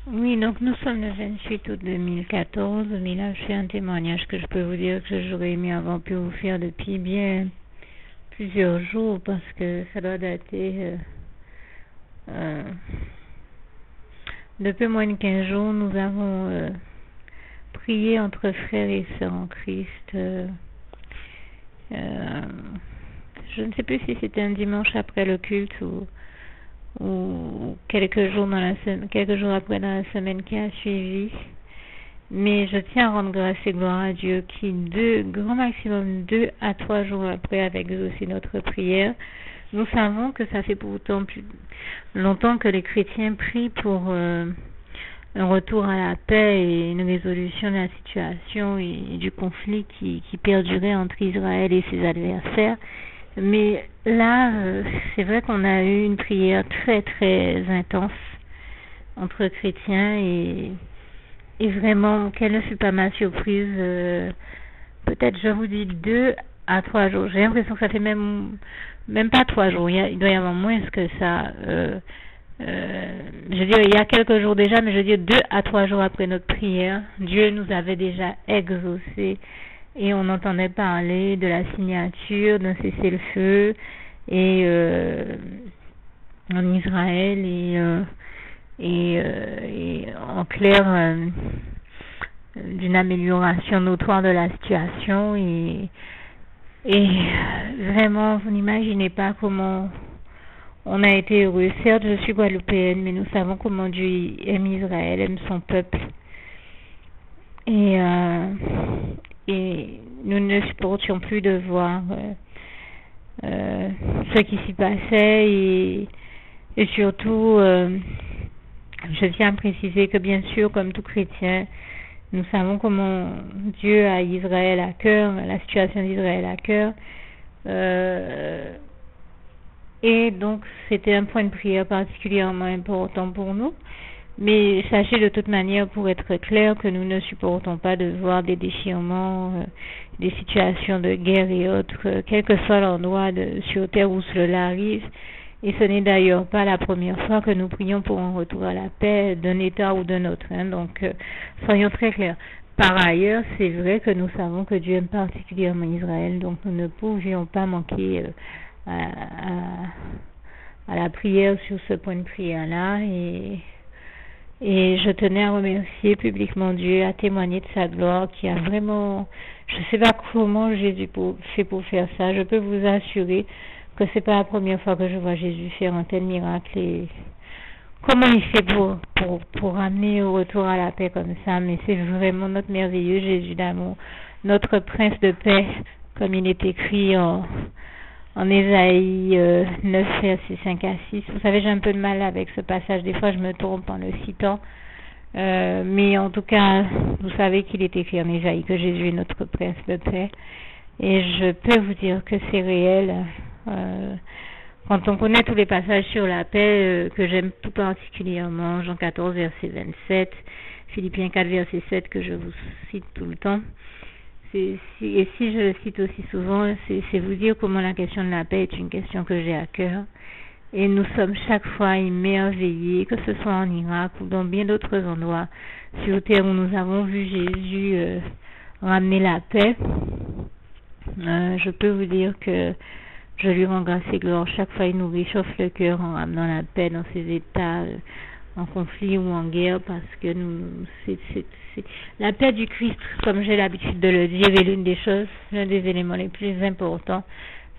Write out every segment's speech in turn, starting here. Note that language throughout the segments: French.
Oui, donc nous sommes le 28 août 2014, mais là je fais un témoignage que je peux vous dire que j'aurais aimé avoir pu vous faire depuis bien plusieurs jours parce que ça doit dater euh, depuis moins de 15 jours. Nous avons prié entre frères et sœurs en Christ. Je ne sais plus si c'était un dimanche après le culte ou quelques jours après dans la semaine qui a suivi. Mais je tiens à rendre grâce et gloire à Dieu qui, grand maximum 2 à 3 jours après, avait exaucé notre prière. Nous savons que ça fait pourtant plus longtemps que les chrétiens prient pour un retour à la paix et une résolution de la situation et du conflit qui perdurait entre Israël et ses adversaires. Mais là, c'est vrai qu'on a eu une prière très très intense entre chrétiens et vraiment, quelle ne fut pas ma surprise, peut-être je vous dis 2 à 3 jours. J'ai l'impression que ça fait même pas 3 jours, il doit y avoir moins que ça. Je veux dire, il y a quelques jours déjà, mais je veux dire 2 à 3 jours après notre prière, Dieu nous avait déjà exaucé et on entendait parler de la signature d'un cessez-le-feu et en Israël et en clair d'une amélioration notoire de la situation et vraiment vous n'imaginez pas comment on a été heureux. Certes, je suis guadeloupéenne, mais nous savons comment Dieu aime Israël, aime son peuple et nous ne supportions plus de voir ce qui s'y passait et surtout je tiens à préciser que bien sûr, comme tout chrétien, nous savons comment Dieu a Israël à cœur, la situation d'Israël à cœur. Et donc, c'était un point de prière particulièrement important pour nous. Mais sachez de toute manière, pour être clair, que nous ne supportons pas de voir des déchirements, des situations de guerre et autres, quel que soit l'endroit sur terre où cela arrive. Et ce n'est d'ailleurs pas la première fois que nous prions pour un retour à la paix d'un État ou d'un autre. Donc, soyons très clairs. Par ailleurs, c'est vrai que nous savons que Dieu aime particulièrement Israël, donc nous ne pouvions pas manquer à la prière sur ce point de prière-là. Et je tenais à remercier publiquement Dieu, à témoigner de sa gloire qui a vraiment... Je ne sais pas comment Jésus fait pour faire ça. Je peux vous assurer que c'est pas la première fois que je vois Jésus faire un tel miracle et comment il fait pour amener au retour à la paix comme ça. Mais c'est vraiment notre merveilleux Jésus d'amour, notre prince de paix, comme il est écrit en Ésaïe 9, versets 5 à 6. Vous savez, j'ai un peu de mal avec ce passage. Des fois, je me trompe en le citant. Mais en tout cas, vous savez qu'il est écrit en Ésaïe que Jésus est notre prince de paix. Et je peux vous dire que c'est réel. Quand on connaît tous les passages sur la paix que j'aime tout particulièrement, Jean 14, verset 27, Philippiens 4, verset 7, que je vous cite tout le temps, et si je le cite aussi souvent, c'est vous dire comment la question de la paix est une question que j'ai à cœur. Et nous sommes chaque fois émerveillés, que ce soit en Irak ou dans bien d'autres endroits sur terre où nous avons vu Jésus ramener la paix. Je peux vous dire que je lui rends grâce et gloire. Chaque fois, il nous réchauffe le cœur en ramenant la paix dans ces états en conflit ou en guerre, parce que la paix du Christ, comme j'ai l'habitude de le dire, est l'un des éléments les plus importants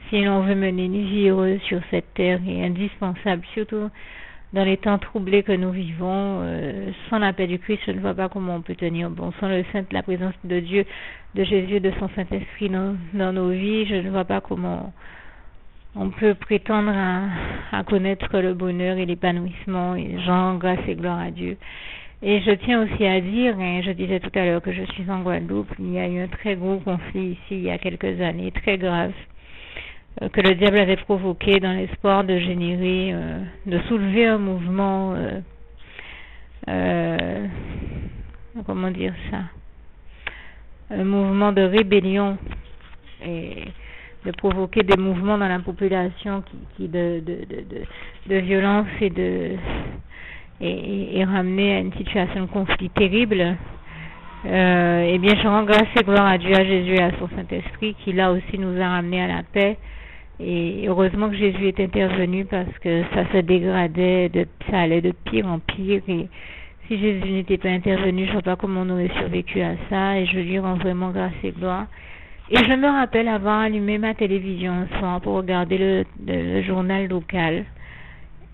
si l'on veut mener une vie heureuse sur cette terre et indispensable, surtout dans les temps troublés que nous vivons. Sans la paix du Christ, je ne vois pas comment on peut tenir bon. Sans la présence de Dieu, de Jésus, de son Saint-Esprit dans nos vies, je ne vois pas comment on peut prétendre à connaître le bonheur et l'épanouissement. Et je rends grâce et gloire à Dieu. Et je tiens aussi à dire, je disais tout à l'heure que je suis en Guadeloupe, il y a eu un très gros conflit ici il y a quelques années, très grave, que le diable avait provoqué dans l'espoir de générer, de soulever un mouvement, comment dire ça, un mouvement de rébellion et de provoquer des mouvements dans la population qui de violence et ramené à une situation de conflit terrible, eh bien, je rends grâce et gloire à Dieu, à Jésus et à son Saint-Esprit qui là aussi nous a ramenés à la paix. Et heureusement que Jésus est intervenu parce que ça se dégradait, ça allait de pire en pire. Et si Jésus n'était pas intervenu, je ne sais pas comment on aurait survécu à ça. Et je lui rends vraiment grâce et gloire. Et je me rappelle avoir allumé ma télévision un soir pour regarder le journal local.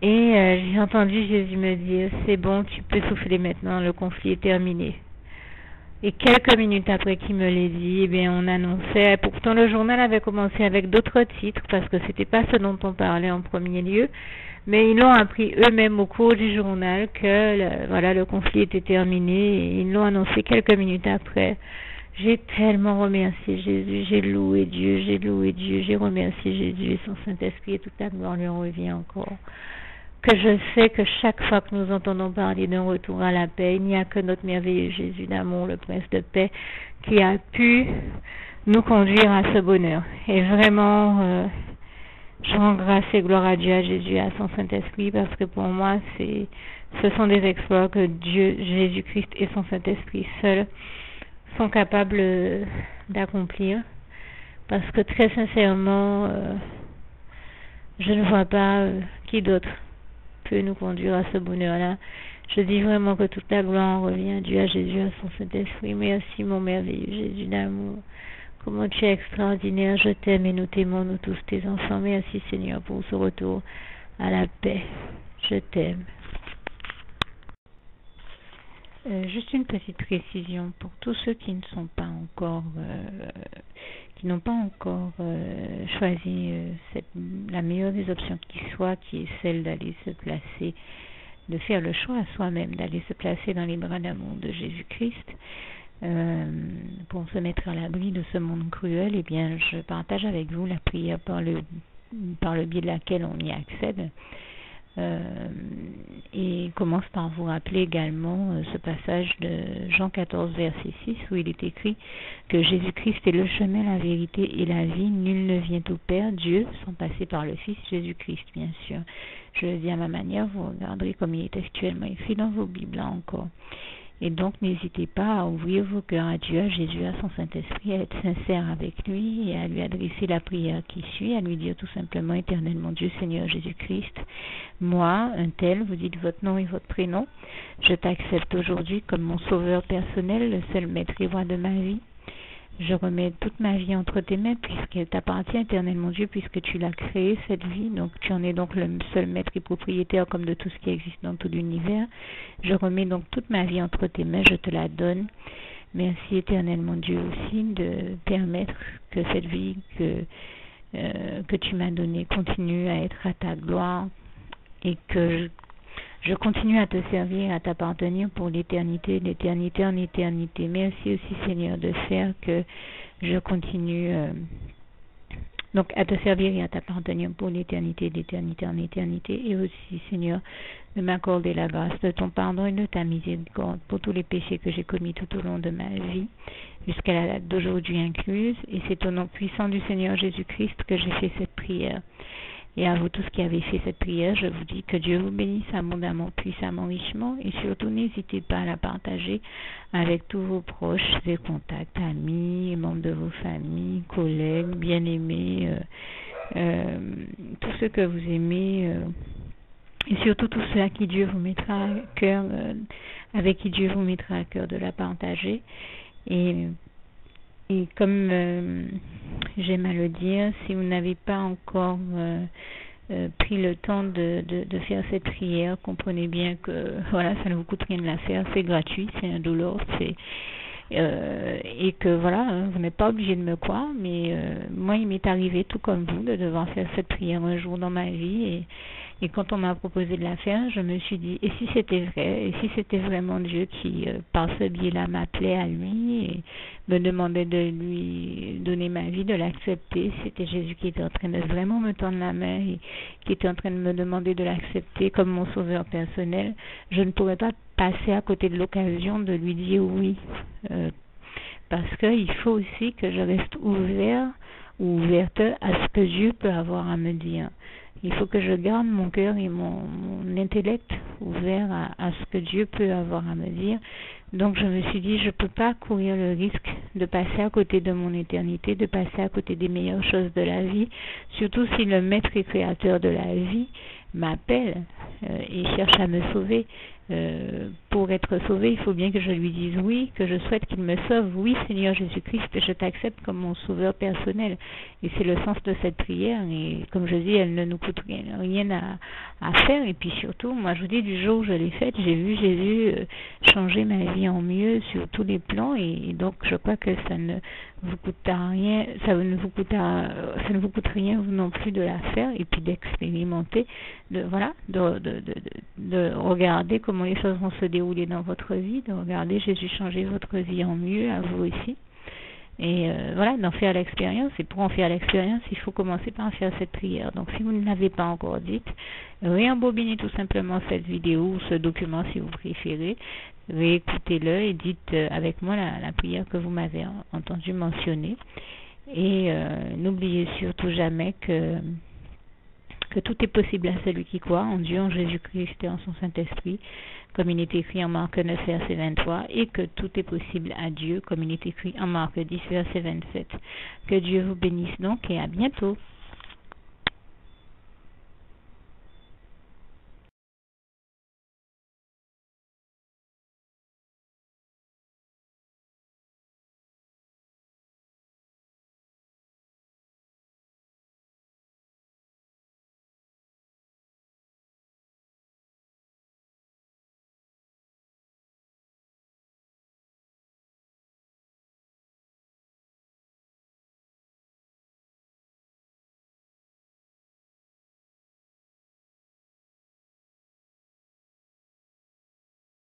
Et j'ai entendu Jésus me dire, c'est bon, tu peux souffler maintenant, le conflit est terminé. Et quelques minutes après qu'il me l'ait dit, eh bien, on annonçait, pourtant le journal avait commencé avec d'autres titres, parce que c'était pas ce dont on parlait en premier lieu, mais ils l'ont appris eux-mêmes au cours du journal que, voilà, le conflit était terminé, et ils l'ont annoncé quelques minutes après. J'ai tellement remercié Jésus, j'ai loué Dieu, j'ai remercié Jésus et son Saint-Esprit, et toute la gloire lui en revient encore. Que je sais que chaque fois que nous entendons parler d'un retour à la paix, il n'y a que notre merveilleux Jésus d'amour, le Prince de paix, qui a pu nous conduire à ce bonheur. Et vraiment, je rends grâce et gloire à Dieu, à Jésus, à son Saint-Esprit, parce que pour moi, ce sont des exploits que Dieu, Jésus-Christ et son Saint-Esprit seuls sont capables d'accomplir. Parce que très sincèrement, je ne vois pas qui d'autre peut nous conduire à ce bonheur-là. Je dis vraiment que toute la gloire en revient à Dieu, à Jésus, à son Saint-Esprit. Merci mon merveilleux Jésus d'amour. Comment tu es extraordinaire, je t'aime et nous t'aimons, nous tous tes enfants. Merci Seigneur pour ce retour à la paix. Je t'aime. Juste une petite précision pour tous ceux qui ne sont pas encore, qui n'ont pas encore choisi la meilleure des options qui soit, qui est celle d'aller se placer, de faire le choix à soi-même, d'aller se placer dans les bras d'amour de Jésus-Christ, pour se mettre à l'abri de ce monde cruel. Eh bien, je partage avec vous la prière par le biais de laquelle on y accède. Et commence par vous rappeler également ce passage de Jean 14 verset 6 où il est écrit que Jésus-Christ est le chemin, la vérité et la vie. Nul ne vient au Père, Dieu, sans passer par le Fils Jésus-Christ, bien sûr. Je le dis à ma manière, vous regarderez comme il est actuellement écrit dans vos Bibles là encore. Et donc, n'hésitez pas à ouvrir vos cœurs à Dieu, à Jésus, à son Saint-Esprit, à être sincère avec lui et à lui adresser la prière qui suit, à lui dire tout simplement, éternellement Dieu, Seigneur Jésus-Christ, moi, un tel, vous dites votre nom et votre prénom, je t'accepte aujourd'hui comme mon sauveur personnel, le seul maître et roi de ma vie. Je remets toute ma vie entre tes mains puisqu'elle t'appartient éternellement Dieu, puisque tu l'as créée cette vie, donc tu en es donc le seul maître et propriétaire comme de tout ce qui existe dans tout l'univers. Je remets donc toute ma vie entre tes mains, je te la donne. Merci éternellement Dieu aussi de permettre que cette vie que tu m'as donnée continue à être à ta gloire et que je continue à te servir, à t'appartenir pour l'éternité, d'éternité en éternité. Merci aussi Seigneur de faire que je continue donc à te servir et à t'appartenir pour l'éternité, d'éternité en éternité. Et aussi Seigneur de m'accorder la grâce de ton pardon et de ta miséricorde pour tous les péchés que j'ai commis tout au long de ma vie, jusqu'à la date d'aujourd'hui incluse. Et c'est au nom puissant du Seigneur Jésus-Christ que j'ai fait cette prière. Et à vous tous qui avez fait cette prière, je vous dis que Dieu vous bénisse abondamment, puissamment, richement, et surtout n'hésitez pas à la partager avec tous vos proches et contacts, amis, membres de vos familles, collègues, bien-aimés, tous ceux que vous aimez, et surtout tous ceux à qui Dieu vous mettra à cœur, avec qui Dieu vous mettra à cœur de la partager. Et comme j'aime à le dire, si vous n'avez pas encore pris le temps de faire cette prière, comprenez bien que voilà, ça ne vous coûte rien de la faire, c'est gratuit, c'est indolore, et que voilà, vous n'êtes pas obligé de me croire, mais moi il m'est arrivé tout comme vous de devoir faire cette prière un jour dans ma vie, et quand on m'a proposé de la faire, je me suis dit, et si c'était vrai, et si c'était vraiment Dieu qui, par ce biais-là, m'appelait à lui et me demandait de lui donner ma vie, de l'accepter, c'était Jésus qui était en train de vraiment me tendre la main et qui était en train de me demander de l'accepter comme mon sauveur personnel, je ne pourrais pas passer à côté de l'occasion de lui dire oui, parce qu'il faut aussi que je reste ouvert ou ouverte à ce que Dieu peut avoir à me dire. Il faut que je garde mon cœur et mon intellect ouverts à ce que Dieu peut avoir à me dire. Donc je me suis dit, je ne peux pas courir le risque de passer à côté de mon éternité, de passer à côté des meilleures choses de la vie, surtout si le maître et créateur de la vie m'appelle et cherche à me sauver. Pour être sauvé, il faut bien que je lui dise oui, que je souhaite qu'il me sauve. Oui, Seigneur Jésus-Christ, je t'accepte comme mon sauveur personnel. Et c'est le sens de cette prière. Et comme je dis, elle ne nous coûte rien à faire. Et puis surtout, moi je vous dis, du jour où je l'ai faite, j'ai vu Jésus changer ma vie en mieux sur tous les plans. Et donc je crois que ça ne vous coûtera rien, ça ne vous coûte rien vous non plus de la faire et puis d'expérimenter, de regarder comment les choses vont se dérouler dans votre vie, de regarder Jésus changer votre vie en mieux, à vous aussi. Et d'en faire l'expérience. Et pour en faire l'expérience, il faut commencer par faire cette prière. Donc si vous ne l'avez pas encore dite, réembobinez tout simplement cette vidéo ou ce document si vous préférez. Réécoutez-le et dites avec moi la prière que vous m'avez entendu mentionner. Et n'oubliez surtout jamais que tout est possible à celui qui croit en Dieu, en Jésus-Christ et en son Saint-Esprit, comme il est écrit en Marc 9, verset 23, et que tout est possible à Dieu, comme il est écrit en Marc 10, verset 27. Que Dieu vous bénisse donc et à bientôt.